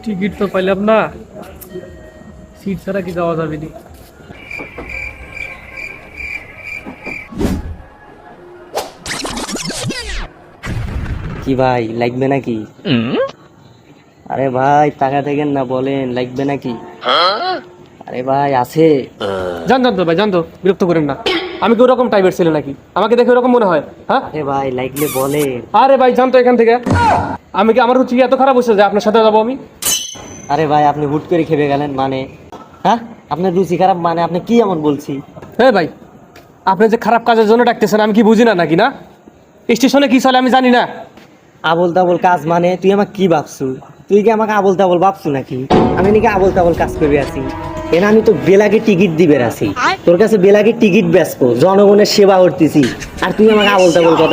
Ticket তো পাইলাম না, সিট ছাড়া কি যাওয়া যাবে নি? কি ভাই লাগবে নাকি? আরে ভাই টাকা দেখেন না, বলেন লাগবে নাকি? আরে ভাই আছে। জানতো ভাই, জানতো, বিরক্ত করেন না। আমি কি ওরকম টাইপের ছেলে নাকি? আমাকে দেখে ওরকম মনে হয়? হ্যাঁ, আরে ভাই লাগলে বলেন। আরে ভাই জানতো এখান থেকে। আমি কি, আমার রুচি এত খারাপ হয়েছে যে আপনার সাথে যাবো আমি? আরে ভাই আপনি হুট করে খেপে গেলেন মানে? হ্যাঁ, আপনার রুচি খারাপ মানে আপনি কি এমন বলছি? হ্যাঁ ভাই, আপনি যে খারাপ কাজের জন্য ডাকতেছেন আমি কি বুঝি না নাকি? না, স্টেশনে কি চলে আমি জানি না? আবল তাবল কাজ মানে তুই আমাকে কি ভাবছু? তুই কি আমাকে আবল তাবল ভাবছু নাকি? আমি নাকি আবল তাবল কাজ করে আছি? এনা আমি তো বেলাগে টিকিট দিবে আছি, তোর কাছে বেলাগে টিকিট বেচবো, জনগণের সেবা করতেছি, আর তুই আমাকে আবল তাবল কথা